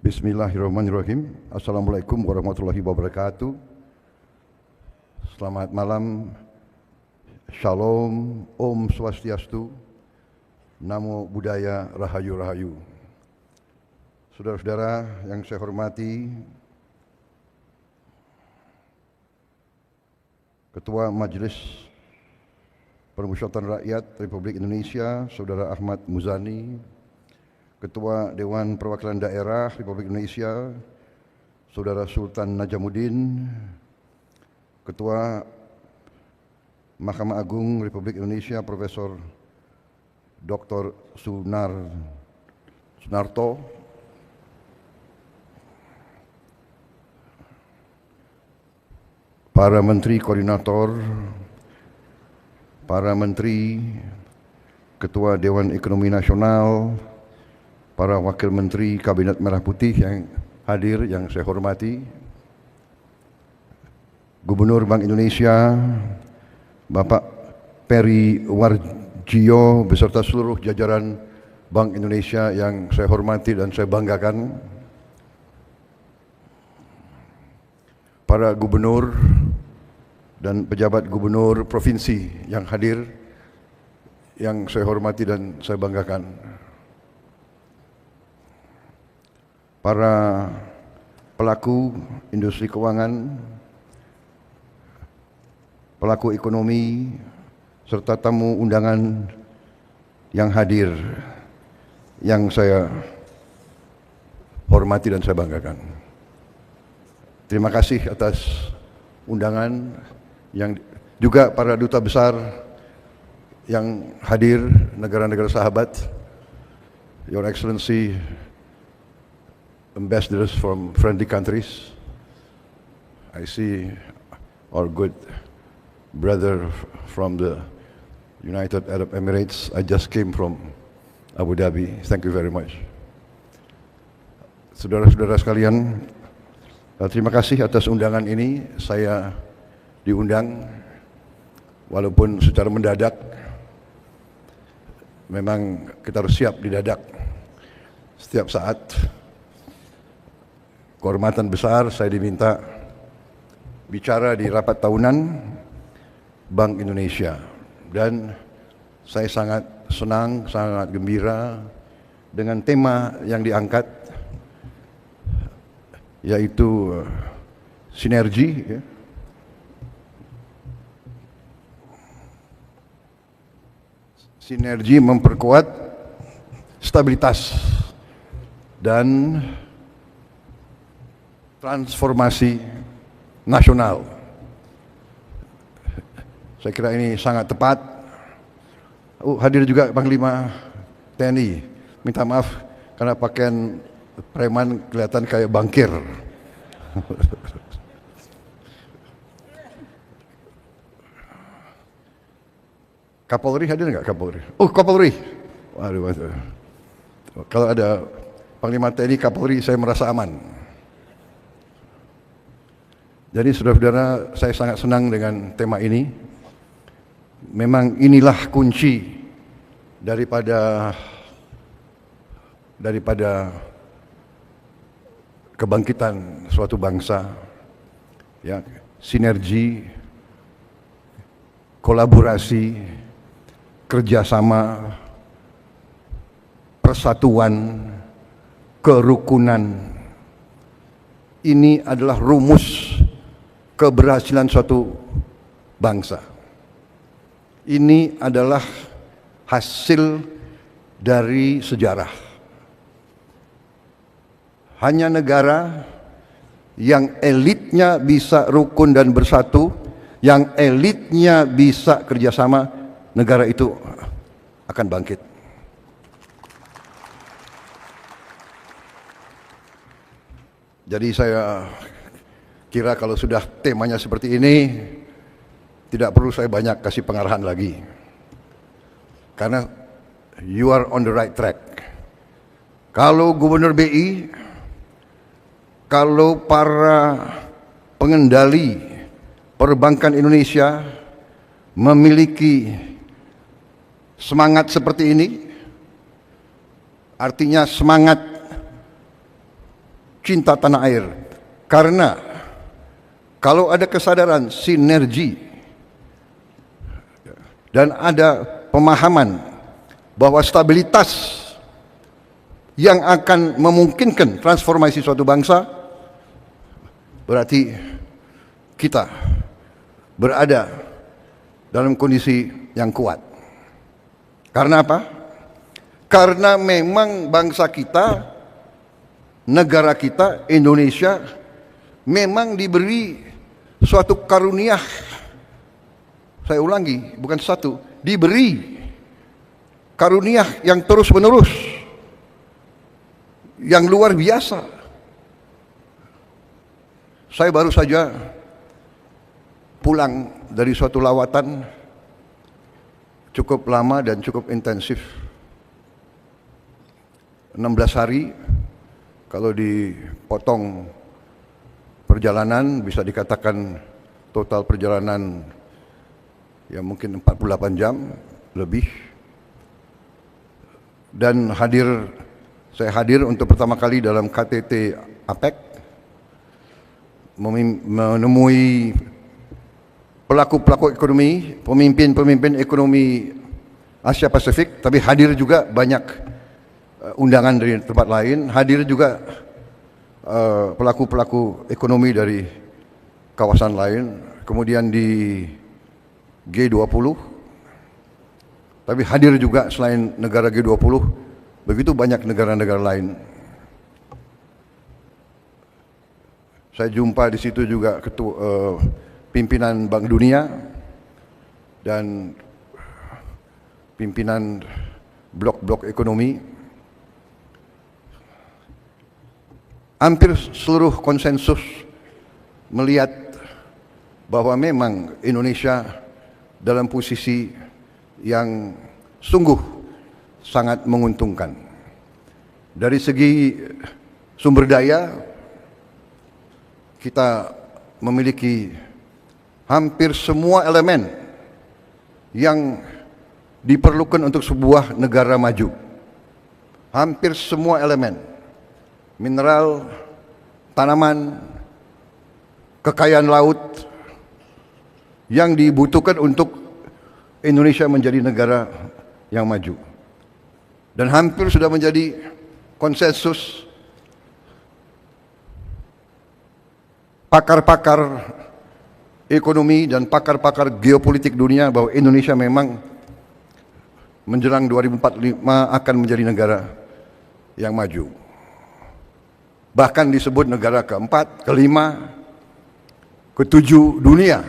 Bismillahirrahmanirrahim. Assalamualaikum warahmatullahi wabarakatuh. Selamat malam. Shalom, Om Swastiastu, Namo Buddhaya, Rahayu Rahayu. Saudara-saudara yang saya hormati, Ketua Majelis Permusyawaratan Rakyat Republik Indonesia, Saudara Ahmad Muzani, Ketua Dewan Perwakilan Daerah Republik Indonesia, Saudara Sultan Najamuddin, Ketua Mahkamah Agung Republik Indonesia, Profesor Dr. Sunarto, para Menteri Koordinator, para Menteri, Ketua Dewan Ekonomi Nasional, para Wakil Menteri Kabinet Merah Putih yang hadir, yang saya hormati, Gubernur Bank Indonesia, Bapak Peri Warjio, beserta seluruh jajaran Bank Indonesia yang saya hormati dan saya banggakan, para gubernur dan pejabat gubernur provinsi yang hadir, yang saya hormati dan saya banggakan, para pelaku industri keuangan, pelaku ekonomi, serta tamu undangan yang hadir, yang saya hormati dan saya banggakan. Terima kasih atas undangan, yang juga para duta besar yang hadir, negara-negara sahabat, Your Excellency, ambassadors from friendly countries. I see our good brother from the United Arab Emirates. I just came from Abu Dhabi. Thank you very much. Saudara-saudara sekalian, terima kasih atas undangan ini. Saya diundang walaupun secara mendadak. Memang kita harus siap didadak setiap saat. Kehormatan besar saya diminta bicara di rapat tahunan Bank Indonesia, dan saya sangat senang, sangat gembira dengan tema yang diangkat, yaitu sinergi, sinergi memperkuat stabilitas dan transformasi nasional. Saya kira ini sangat tepat. Hadir juga Panglima TNI. Minta maaf karena pakaian preman kelihatan kayak bankir. Kapolri hadir nggak, Kapolri? Oh, Kapolri. Waduh. Kalau ada Panglima TNI, Kapolri, saya merasa aman. Jadi saudara-saudara, saya sangat senang dengan tema ini. Memang inilah kunci daripada kebangkitan suatu bangsa, ya, sinergi, kolaborasi, kerjasama, persatuan, kerukunan. Ini adalah rumus keberhasilan suatu bangsa. Ini adalah hasil dari sejarah. Hanya negara yang elitnya bisa rukun dan bersatu, yang elitnya bisa kerjasama, negara itu akan bangkit. Jadi saya kira kalau sudah temanya seperti ini, tidak perlu saya banyak kasih pengarahan lagi, karena you are on the right track. Kalau Gubernur BI, kalau para pengendali perbankan Indonesia memiliki semangat seperti ini, artinya semangat cinta tanah air. Karena kalau ada kesadaran sinergi dan ada pemahaman bahwa stabilitas yang akan memungkinkan transformasi suatu bangsa, berarti kita berada dalam kondisi yang kuat. Karena apa? Karena memang bangsa kita, negara kita, Indonesia, memang diberi suatu karunia. Saya ulangi, bukan satu, diberi karunia yang terus menerus, yang luar biasa. Saya baru saja pulang dari suatu lawatan cukup lama dan cukup intensif, 16 hari. Kalau dipotong perjalanan bisa dikatakan total perjalanan ya mungkin 48 jam lebih. Dan saya hadir untuk pertama kali dalam KTT APEC, menemui pelaku-pelaku ekonomi, pemimpin-pemimpin ekonomi Asia Pasifik, tapi hadir juga banyak undangan dari tempat lain, hadir juga pelaku-pelaku ekonomi dari kawasan lain, kemudian di G20, tapi hadir juga selain negara G20, begitu banyak negara-negara lain. Saya jumpa di situ juga pimpinan Bank Dunia dan pimpinan blok-blok ekonomi. Hampir seluruh konsensus melihat bahwa memang Indonesia dalam posisi yang sungguh sangat menguntungkan. Dari segi sumber daya, kita memiliki hampir semua elemen yang diperlukan untuk sebuah negara maju. Hampir semua elemen, mineral, tanaman, kekayaan laut yang dibutuhkan untuk Indonesia menjadi negara yang maju. Dan hampir sudah menjadi konsensus pakar-pakar ekonomi dan pakar-pakar geopolitik dunia bahwa Indonesia memang menjelang 2045 akan menjadi negara yang maju. Bahkan disebut negara keempat, kelima, ketujuh dunia.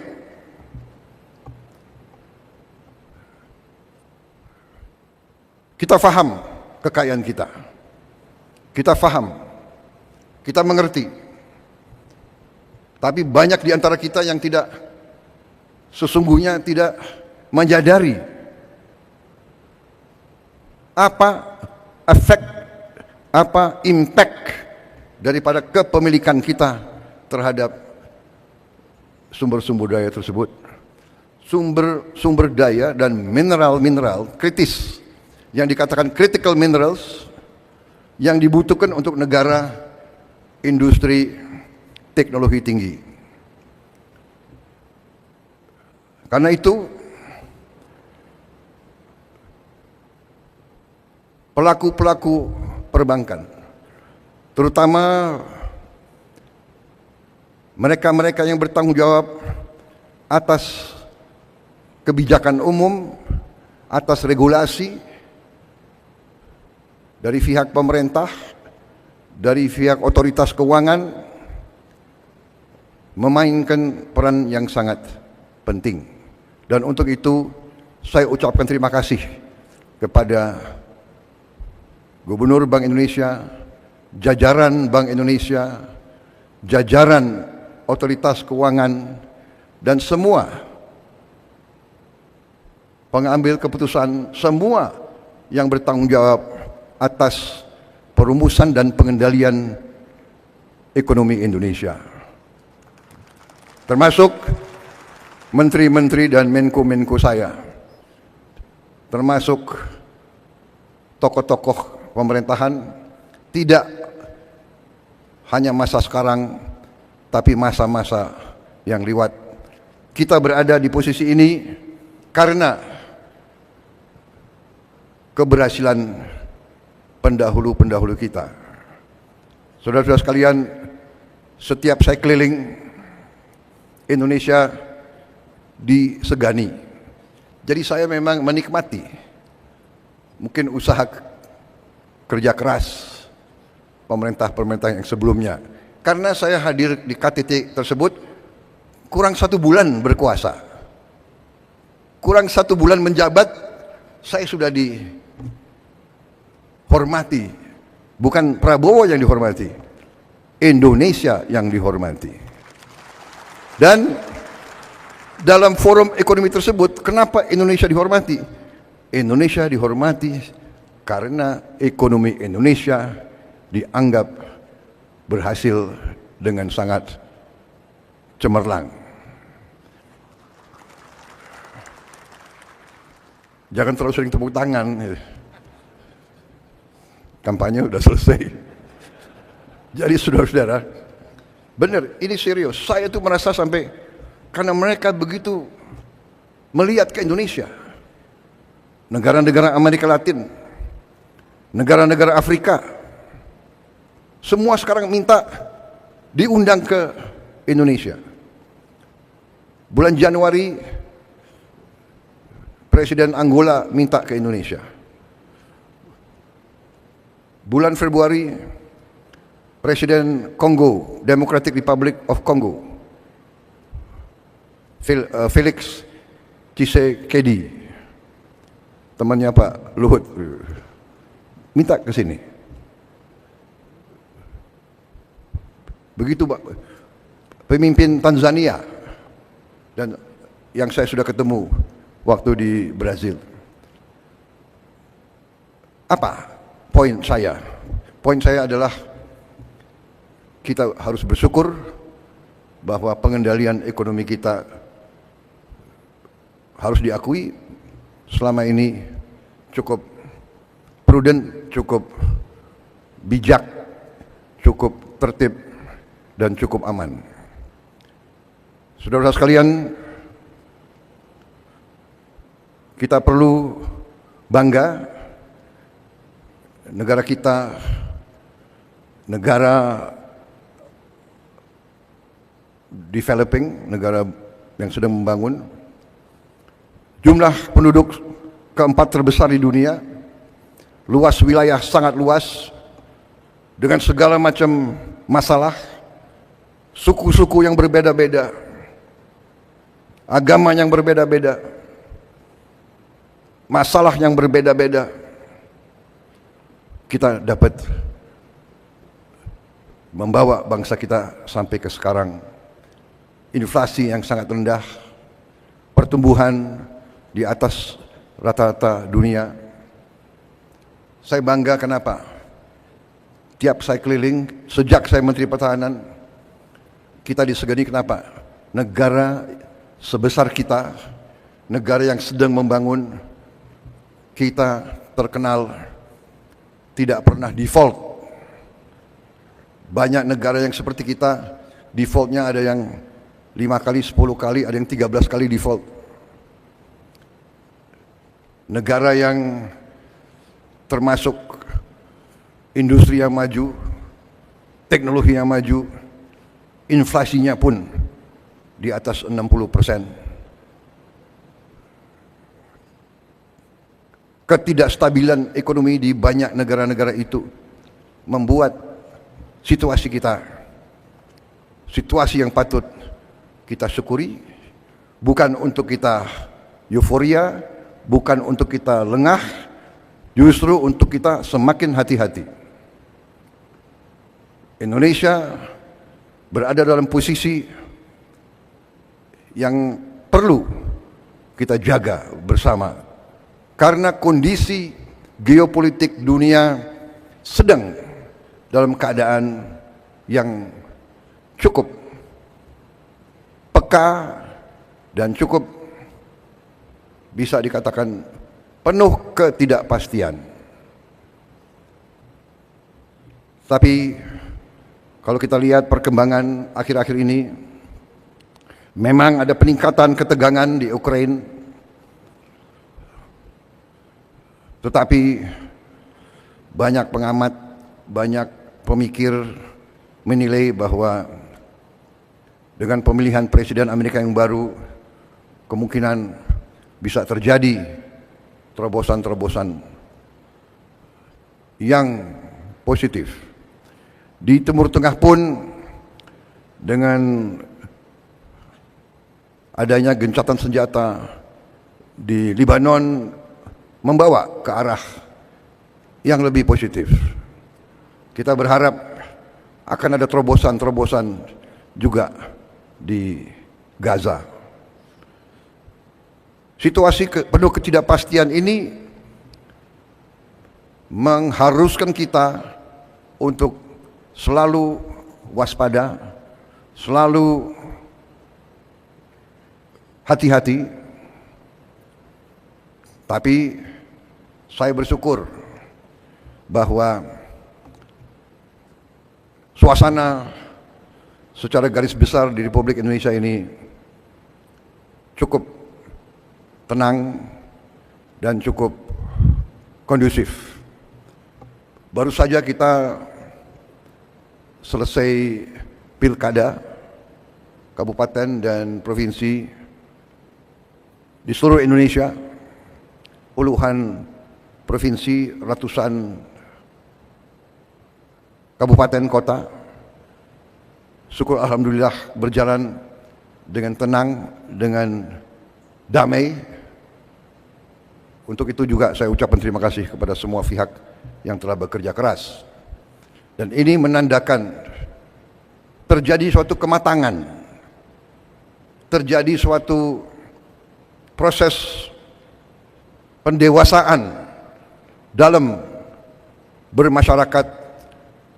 Kita faham kekayaan kita. Kita faham. Kita mengerti. Tapi banyak di antara kita yang sesungguhnya tidak menyadari apa efek, apa impact daripada kepemilikan kita terhadap sumber-sumber daya tersebut. Sumber daya dan mineral-mineral kritis yang dikatakan critical minerals yang dibutuhkan untuk negara industri teknologi tinggi. Karena itu pelaku-pelaku perbankan, terutama mereka-mereka yang bertanggung jawab atas kebijakan umum, atas regulasi dari pihak pemerintah, dari pihak otoritas keuangan, memainkan peran yang sangat penting. Dan untuk itu saya ucapkan terima kasih kepada Gubernur Bank Indonesia, jajaran Bank Indonesia, jajaran otoritas keuangan, dan semua pengambil keputusan, semua yang bertanggung jawab atas perumusan dan pengendalian ekonomi Indonesia, termasuk menteri-menteri dan menko-menko saya, termasuk tokoh-tokoh pemerintahan. Tidak hanya masa sekarang, tapi masa-masa yang lewat. Kita berada di posisi ini karena keberhasilan pendahulu-pendahulu kita. Saudara-saudara sekalian, setiap saya keliling Indonesia disegani. Jadi saya memang menikmati mungkin usaha kerja keras pemerintah-pemerintah yang sebelumnya. Karena saya hadir di KTT tersebut kurang 1 bulan berkuasa, kurang 1 bulan menjabat, saya sudah dihormati. Bukan Prabowo yang dihormati, Indonesia yang dihormati. Dan dalam forum ekonomi tersebut, kenapa Indonesia dihormati? Indonesia dihormati karena ekonomi Indonesia dianggap berhasil dengan sangat cemerlang. Jangan terlalu sering tepuk tangan. Kampanye udah selesai. Jadi saudara-saudara, benar, ini serius. Saya tuh merasa sampai, karena mereka begitu melihat ke Indonesia, negara-negara Amerika Latin, negara-negara Afrika, semua sekarang minta diundang ke Indonesia. Bulan Januari, Presiden Angola minta ke Indonesia. Bulan Februari, Presiden Kongo, Democratic Republic of Congo, Felix Tshisekedi, temannya Pak Luhut, minta ke sini. Begitu Pak, pemimpin Tanzania, dan yang saya sudah ketemu waktu di Brazil. Apa poin saya? Poin saya adalah kita harus bersyukur bahwa pengendalian ekonomi kita harus diakui selama ini cukup prudent, cukup bijak, cukup tertib, dan cukup aman. Saudara sekalian, kita perlu bangga. Negara kita negara developing, negara yang sedang membangun. Jumlah penduduk keempat terbesar di dunia, luas wilayah sangat luas, dengan segala macam masalah, suku-suku yang berbeda-beda, agama yang berbeda-beda, masalah yang berbeda-beda. Kita dapat membawa bangsa kita sampai ke sekarang. Inflasi yang sangat rendah, pertumbuhan di atas rata-rata dunia. Saya bangga, kenapa? Tiap saya keliling, sejak saya Menteri Pertahanan, kita disegani. Kenapa? Negara sebesar kita, negara yang sedang membangun, kita terkenal tidak pernah default. Banyak negara yang seperti kita, defaultnya ada yang 5 kali, 10 kali, ada yang 13 kali default. Negara yang termasuk industri yang maju, teknologi yang maju, inflasinya pun di atas 60%. Ketidakstabilan ekonomi di banyak negara-negara itu membuat situasi kita, situasi yang patut kita syukuri, bukan untuk kita euforia, bukan untuk kita lengah, justru untuk kita semakin hati-hati. Indonesia berada dalam posisi yang perlu kita jaga bersama, karena kondisi geopolitik dunia sedang dalam keadaan yang cukup peka dan cukup bisa dikatakan penuh ketidakpastian. Tapi kalau kita lihat perkembangan akhir-akhir ini, memang ada peningkatan ketegangan di Ukraina, tetapi banyak pengamat, banyak pemikir menilai bahwa dengan pemilihan Presiden Amerika yang baru, kemungkinan bisa terjadi terobosan-terobosan yang positif. Di Timur Tengah pun dengan adanya gencatan senjata di Lebanon membawa ke arah yang lebih positif. Kita berharap akan ada terobosan-terobosan juga di Gaza. Situasi penuh ketidakpastian ini mengharuskan kita untuk selalu waspada, selalu hati-hati. Tapi saya bersyukur bahwa suasana secara garis besar di Republik Indonesia ini cukup tenang dan cukup kondusif. Baru saja kita selesai pilkada kabupaten dan provinsi di seluruh Indonesia, puluhan provinsi, ratusan kabupaten kota. Syukur alhamdulillah berjalan dengan tenang, dengan damai. Untuk itu juga saya ucapkan terima kasih kepada semua pihak yang telah bekerja keras. Dan ini menandakan terjadi suatu kematangan, terjadi suatu proses pendewasaan dalam bermasyarakat,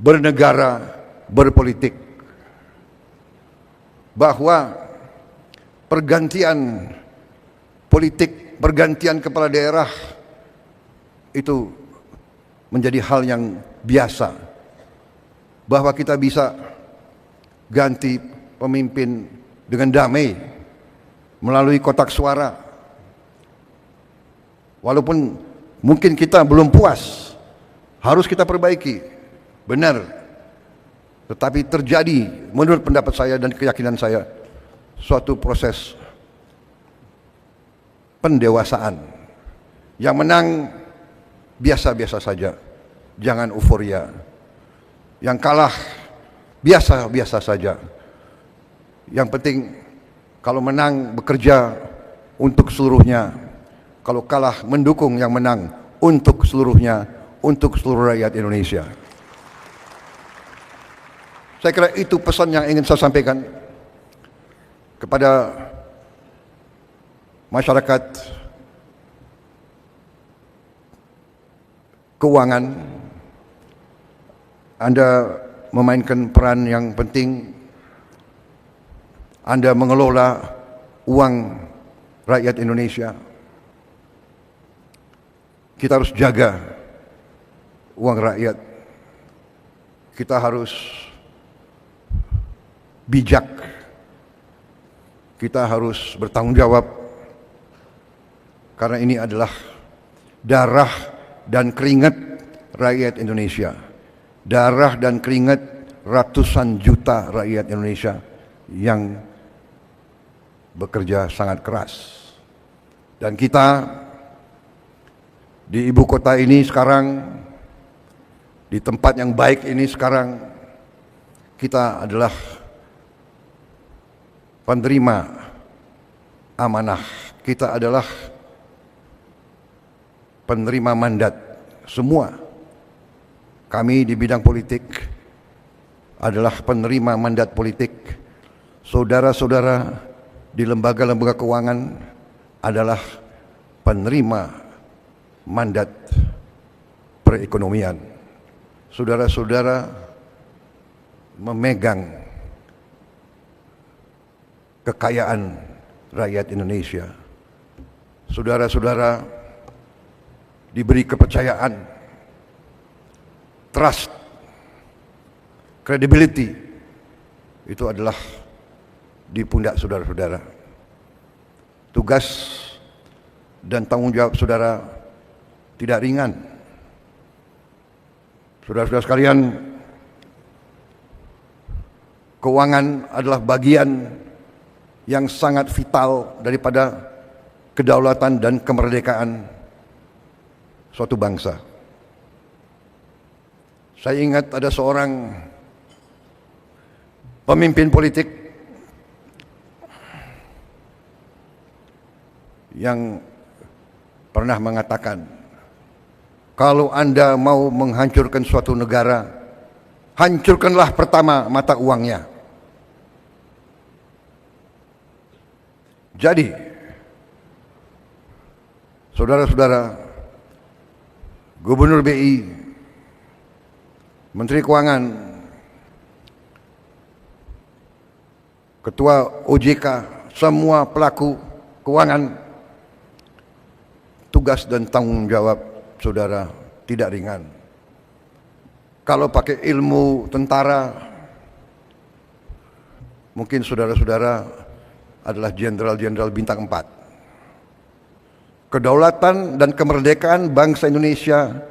bernegara, berpolitik. Bahwa pergantian politik, pergantian kepala daerah itu menjadi hal yang biasa. Bahwa kita bisa ganti pemimpin dengan damai melalui kotak suara. Walaupun mungkin kita belum puas, harus kita perbaiki. Benar. Tetapi terjadi menurut pendapat saya dan keyakinan saya suatu proses pendewasaan. Yang menang biasa-biasa saja, jangan euforia. Yang kalah biasa-biasa saja. Yang penting kalau menang bekerja untuk seluruhnya, kalau kalah mendukung yang menang untuk seluruhnya, untuk seluruh rakyat Indonesia. Saya kira itu pesan yang ingin saya sampaikan kepada masyarakat keuangan. Anda memainkan peran yang penting. Anda mengelola uang rakyat Indonesia. Kita harus jaga uang rakyat. Kita harus bijak. Kita harus bertanggung jawab. Karena ini adalah darah dan keringat rakyat Indonesia. Darah dan keringat ratusan juta rakyat Indonesia yang bekerja sangat keras. Dan kita di ibu kota ini sekarang, di tempat yang baik ini sekarang, kita adalah penerima amanah. Kita adalah penerima mandat. Semua kami di bidang politik adalah penerima mandat politik. Saudara-saudara di lembaga-lembaga keuangan adalah penerima mandat perekonomian. Saudara-saudara memegang kekayaan rakyat Indonesia. Saudara-saudara diberi kepercayaan, trust credibility itu adalah di pundak saudara-saudara. Tugas dan tanggung jawab saudara tidak ringan. Saudara-saudara sekalian, keuangan adalah bagian yang sangat vital daripada kedaulatan dan kemerdekaan suatu bangsa. Saya ingat ada seorang pemimpin politik yang pernah mengatakan, kalau Anda mau menghancurkan suatu negara, hancurkanlah pertama mata uangnya. Jadi, saudara-saudara, Gubernur BI, Menteri Keuangan, Ketua OJK, semua pelaku keuangan, tugas dan tanggung jawab saudara tidak ringan. Kalau pakai ilmu tentara, mungkin saudara-saudara adalah jenderal-jenderal bintang 4. Kedaulatan dan kemerdekaan bangsa Indonesia,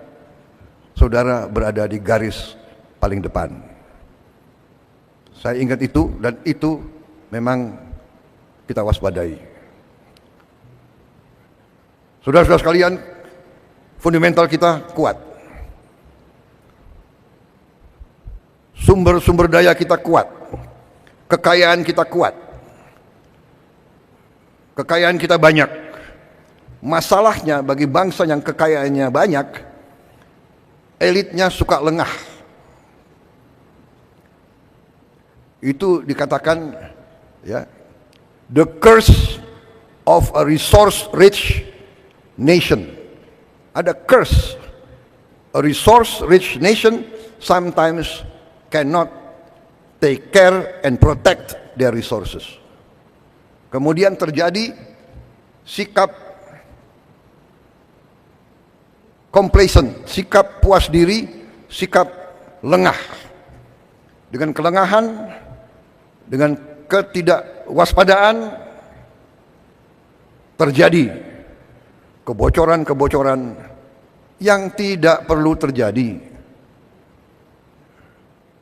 saudara berada di garis paling depan. Saya ingat itu, dan itu memang kita waspadai. Saudara-saudara sekalian, fundamental kita kuat. Sumber-sumber daya kita kuat. Kekayaan kita kuat. Kekayaan kita banyak. Masalahnya bagi bangsa yang kekayaannya banyak, elitnya suka lengah. Itu dikatakan, ya, the curse of a resource-rich nation. Ada curse. A resource-rich nation sometimes cannot take care and protect their resources. Kemudian terjadi sikap complacent, sikap puas diri, sikap lengah. Dengan kelengahan, dengan ketidakwaspadaan, terjadi kebocoran-kebocoran yang tidak perlu terjadi.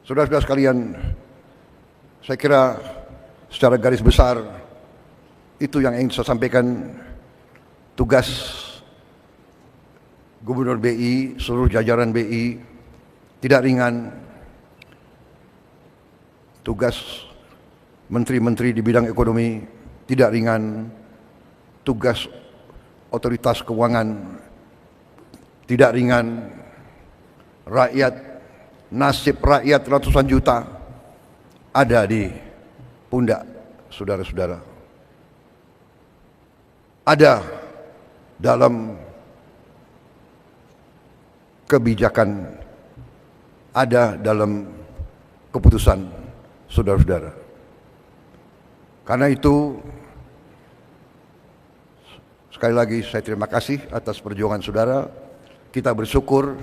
Saudara-saudara sekalian, saya kira secara garis besar itu yang ingin saya sampaikan. Tugas Gubernur BI, seluruh jajaran BI tidak ringan. Tugas menteri-menteri di bidang ekonomi tidak ringan. Tugas otoritas keuangan tidak ringan. Rakyat, nasib rakyat ratusan juta ada di pundak saudara-saudara. Ada dalam kebijakan, ada dalam keputusan saudara-saudara. Karena itu, sekali lagi saya terima kasih atas perjuangan saudara. Kita bersyukur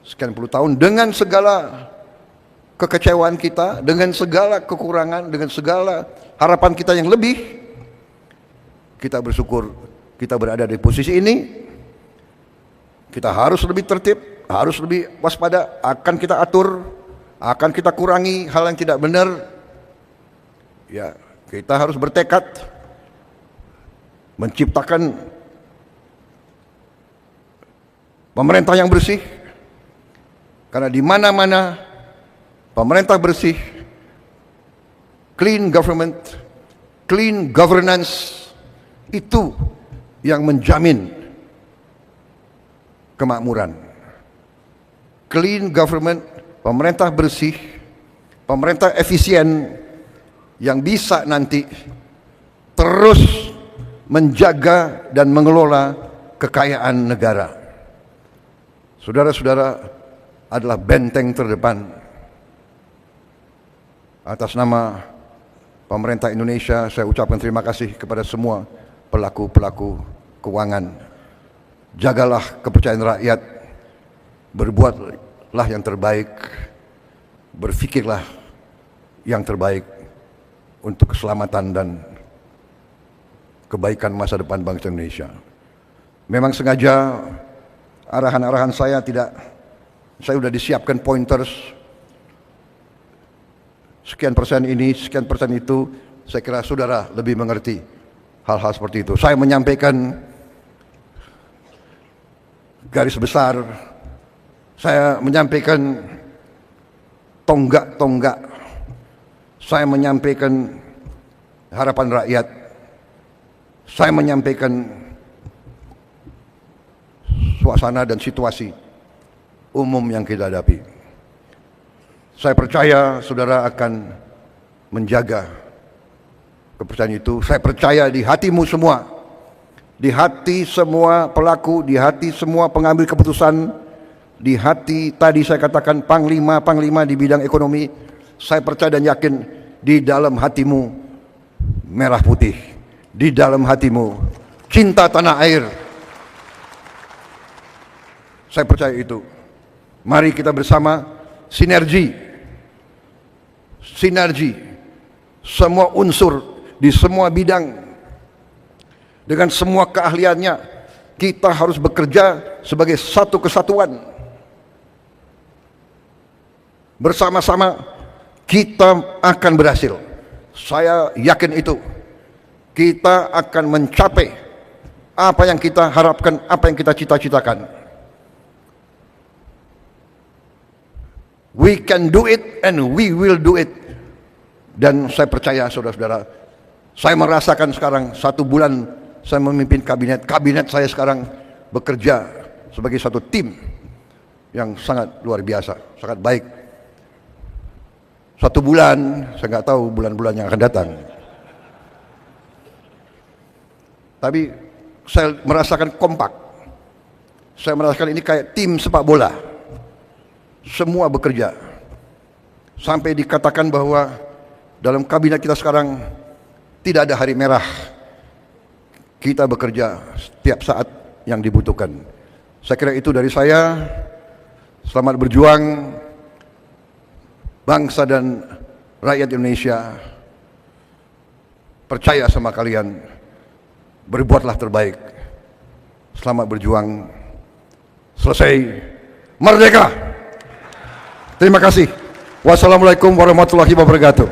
sekian puluh tahun dengan segala kekecewaan kita, dengan segala kekurangan, dengan segala harapan kita yang lebih, kita bersyukur kita berada di posisi ini. Kita harus lebih tertib, harus lebih waspada, akan kita atur, akan kita kurangi hal yang tidak benar. Ya, kita harus bertekad menciptakan pemerintah yang bersih. Karena di mana-mana pemerintah bersih, clean government, clean governance, itu yang menjamin kemakmuran. Clean government, pemerintah bersih, pemerintah efisien yang bisa nanti terus menjaga dan mengelola kekayaan negara. Saudara-saudara adalah benteng terdepan. Atas nama pemerintah Indonesia, saya ucapkan terima kasih kepada semua pelaku-pelaku keuangan. Jagalah kepercayaan rakyat, berbuatlah yang terbaik, berpikirlah yang terbaik untuk keselamatan dan kebaikan masa depan bangsa Indonesia. Memang sengaja arahan-arahan saya sudah disiapkan pointers, sekian persen ini, sekian persen itu. Saya kira saudara lebih mengerti hal-hal seperti itu. Saya menyampaikan garis besar, saya menyampaikan tonggak-tonggak, saya menyampaikan harapan rakyat, saya menyampaikan suasana dan situasi umum yang kita hadapi. Saya percaya saudara akan menjaga kepercayaan itu. Saya percaya di hatimu semua, di hati semua pelaku, di hati semua pengambil keputusan, di hati tadi saya katakan panglima-panglima di bidang ekonomi. Saya percaya dan yakin di dalam hatimu merah putih, di dalam hatimu cinta tanah air. Saya percaya itu. Mari kita bersama sinergi, semua unsur di semua bidang dengan semua keahliannya. Kita harus bekerja sebagai satu kesatuan. Bersama-sama kita akan berhasil. Saya yakin itu. Kita akan mencapai apa yang kita harapkan, apa yang kita cita-citakan. We can do it and we will do it. Dan saya percaya saudara-saudara, saya merasakan sekarang 1 bulan saya memimpin kabinet saya sekarang bekerja sebagai satu tim yang sangat luar biasa, sangat baik. 1 bulan, saya nggak tahu bulan-bulan yang akan datang. Tapi saya merasakan kompak. Saya merasakan ini kayak tim sepak bola. Semua bekerja. Sampai dikatakan bahwa dalam kabinet kita sekarang tidak ada hari merah. Kita bekerja setiap saat yang dibutuhkan. Saya kira itu dari saya. Selamat berjuang bangsa dan rakyat Indonesia. Percaya sama kalian. Berbuatlah terbaik. Selamat berjuang. Selesai. Merdeka. Terima kasih. Wassalamualaikum warahmatullahi wabarakatuh.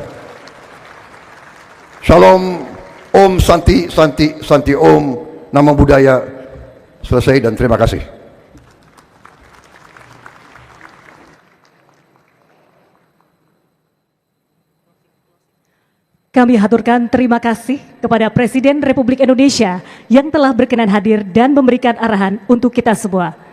Shalom, Om Santi, Santi, Santi Om, nama budaya. Selesai dan terima kasih. Kami haturkan terima kasih kepada Presiden Republik Indonesia yang telah berkenan hadir dan memberikan arahan untuk kita semua.